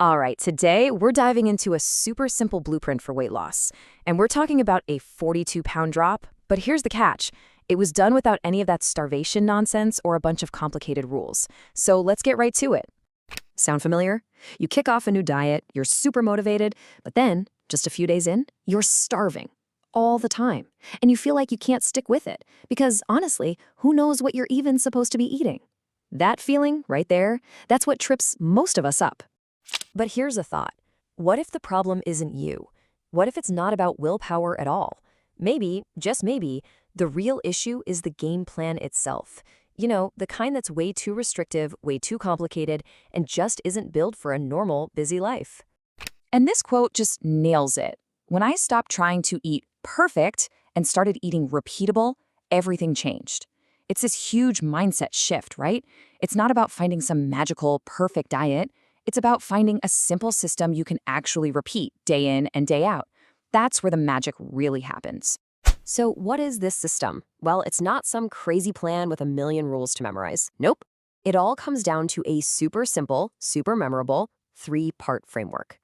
All right, today we're diving into a super simple blueprint for weight loss. And we're talking about a 42-pound drop, but here's the catch. It was done without any of that starvation nonsense or a bunch of complicated rules. So let's get right to it. Sound familiar? You kick off a new diet, you're super motivated, but then, just a few days in, you're starving. All the time. And you feel like you can't stick with it. Because honestly, who knows what you're even supposed to be eating? That feeling, right there, that's what trips most of us up. But here's a thought. What if the problem isn't you? What if it's not about willpower at all? Maybe, just maybe, the real issue is the game plan itself. You know, the kind that's way too restrictive, way too complicated, and just isn't built for a normal, busy life. And this quote just nails it. When I stopped trying to eat perfect and started eating repeatable, everything changed. It's this huge mindset shift, right? It's not about finding some magical, perfect diet. It's about finding a simple system you can actually repeat day in and day out. That's where the magic really happens. So what is this system? Well, it's not some crazy plan with a million rules to memorize. Nope. It all comes down to a super simple, super memorable, 3-part framework.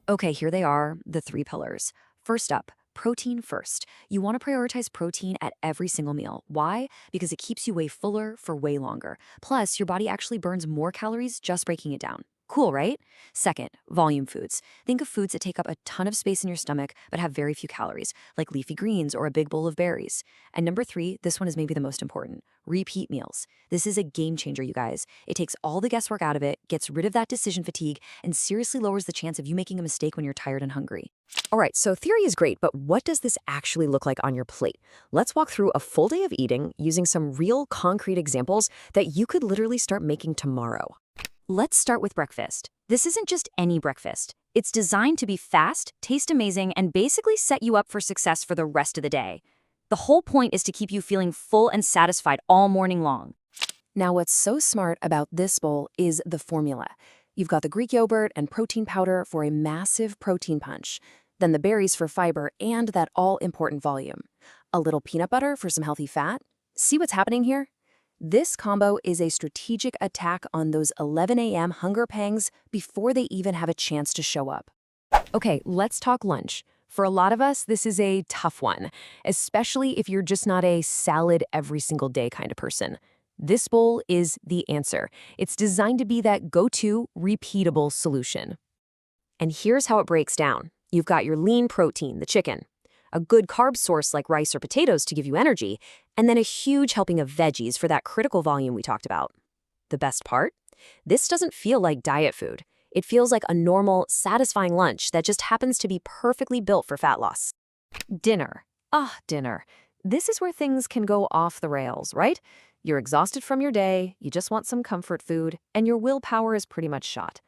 Okay, here they are, the 3 pillars. First up, protein first. You want to prioritize protein at every single meal. Why? Because it keeps you way fuller for way longer. Plus, your body actually burns more calories just breaking it down. Cool, right? Second, volume foods. Think of foods that take up a ton of space in your stomach but have very few calories, like leafy greens or a big bowl of berries. And number 3, this one is maybe the most important, repeat meals. This is a game changer, you guys. It takes all the guesswork out of it, gets rid of that decision fatigue, and seriously lowers the chance of you making a mistake when you're tired and hungry. All right, so theory is great, but what does this actually look like on your plate? Let's walk through a full day of eating using some real concrete examples that you could literally start making tomorrow. Let's start with breakfast. This isn't just any breakfast. It's designed to be fast, taste amazing, and basically set you up for success for the rest of the day. The whole point is to keep you feeling full and satisfied all morning long. Now, what's so smart about this bowl is the formula. You've got the Greek yogurt and protein powder for a massive protein punch, then the berries for fiber and that all-important volume. A little peanut butter for some healthy fat. See what's happening here? This combo is a strategic attack on those 11 a.m. hunger pangs before they even have a chance to show up. Okay, let's talk lunch. For a lot of us, this is a tough one, especially if you're just not a salad every single day kind of person. This bowl is the answer. It's designed to be that go-to, repeatable solution. And here's how it breaks down. You've got your lean protein, the chicken, a good carb source like rice or potatoes to give you energy, and then a huge helping of veggies for that critical volume we talked about. The best part? This doesn't feel like diet food. It feels like a normal, satisfying lunch that just happens to be perfectly built for fat loss. Dinner. Dinner. This is where things can go off the rails, right? You're exhausted from your day, you just want some comfort food, and your willpower is pretty much shot.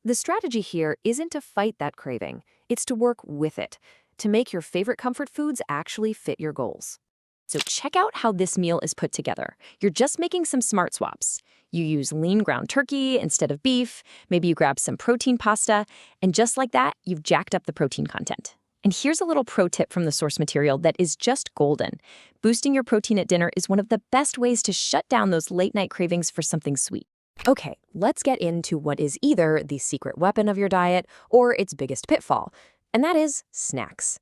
The strategy here isn't to fight that craving, it's to work with it, to make your favorite comfort foods actually fit your goals. So check out how this meal is put together. You're just making some smart swaps. You use lean ground turkey instead of beef, maybe you grab some protein pasta, and just like that, you've jacked up the protein content. And here's a little pro tip from the source material that is just golden. Boosting your protein at dinner is one of the best ways to shut down those late-night cravings for something sweet. Okay, let's get into what is either the secret weapon of your diet or its biggest pitfall, and that is snacks.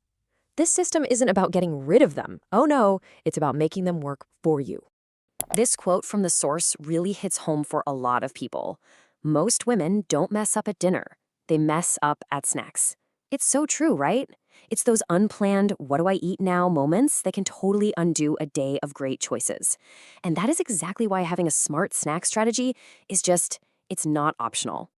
This system isn't about getting rid of them. Oh no, it's about making them work for you. This quote from the source really hits home for a lot of people. Most women don't mess up at dinner. They mess up at snacks. It's so true, right? It's those unplanned, what do I eat now moments that can totally undo a day of great choices. And that is exactly why having a smart snack strategy is just, it's not optional.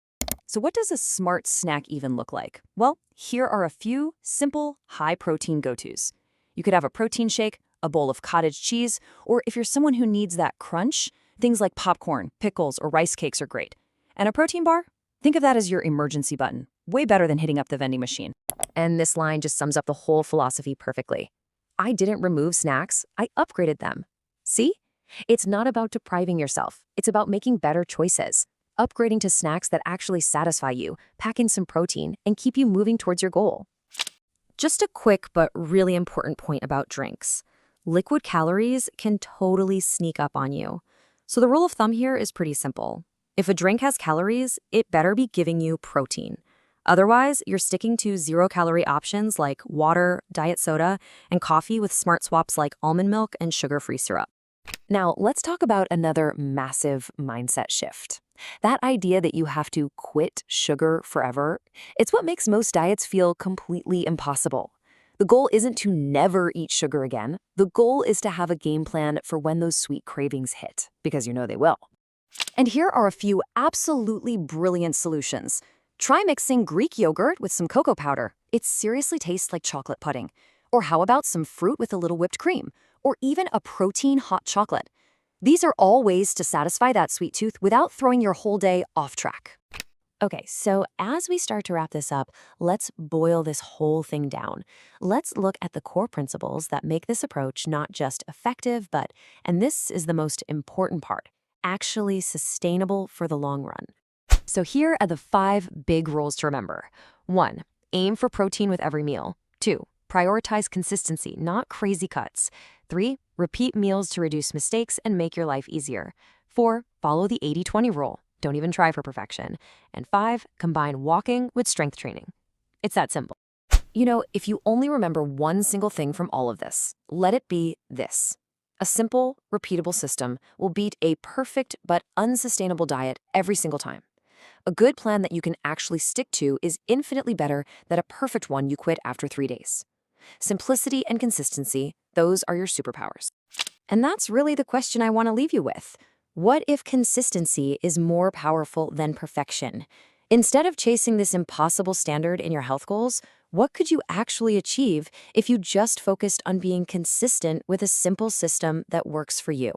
So what does a smart snack even look like? Well, here are a few simple, high-protein go-tos. You could have a protein shake, a bowl of cottage cheese, or if you're someone who needs that crunch, things like popcorn, pickles, or rice cakes are great. And a protein bar? Think of that as your emergency button. Way better than hitting up the vending machine. And this line just sums up the whole philosophy perfectly. I didn't remove snacks, I upgraded them. See? It's not about depriving yourself. It's about making better choices. Upgrading to snacks that actually satisfy you, pack in some protein, and keep you moving towards your goal. Just a quick but really important point about drinks. Liquid calories can totally sneak up on you. So the rule of thumb here is pretty simple. If a drink has calories, it better be giving you protein. Otherwise, you're sticking to zero-calorie options like water, diet soda, and coffee with smart swaps like almond milk and sugar-free syrup. Now, let's talk about another massive mindset shift. That idea that you have to quit sugar forever, it's what makes most diets feel completely impossible. The goal isn't to never eat sugar again. The goal is to have a game plan for when those sweet cravings hit, because you know they will. And here are a few absolutely brilliant solutions. Try mixing Greek yogurt with some cocoa powder. It seriously tastes like chocolate pudding. Or how about some fruit with a little whipped cream? Or even a protein hot chocolate. These are all ways to satisfy that sweet tooth without throwing your whole day off track. Okay, so as we start to wrap this up, let's boil this whole thing down. Let's look at the core principles that make this approach not just effective, but, and this is the most important part, actually sustainable for the long run. So here are the 5 big rules to remember. 1. Aim for protein with every meal. 2. Prioritize consistency, not crazy cuts. 3. Repeat meals to reduce mistakes and make your life easier. 4. Follow the 80-20 rule. Don't even try for perfection. And 5. Combine walking with strength training. It's that simple. You know, if you only remember one single thing from all of this, let it be this. A simple, repeatable system will beat a perfect but unsustainable diet every single time. A good plan that you can actually stick to is infinitely better than a perfect one you quit after 3 days. Simplicity and consistency, those are your superpowers. And that's really the question I want to leave you with. What if consistency is more powerful than perfection? Instead of chasing this impossible standard in your health goals, what could you actually achieve if you just focused on being consistent with a simple system that works for you?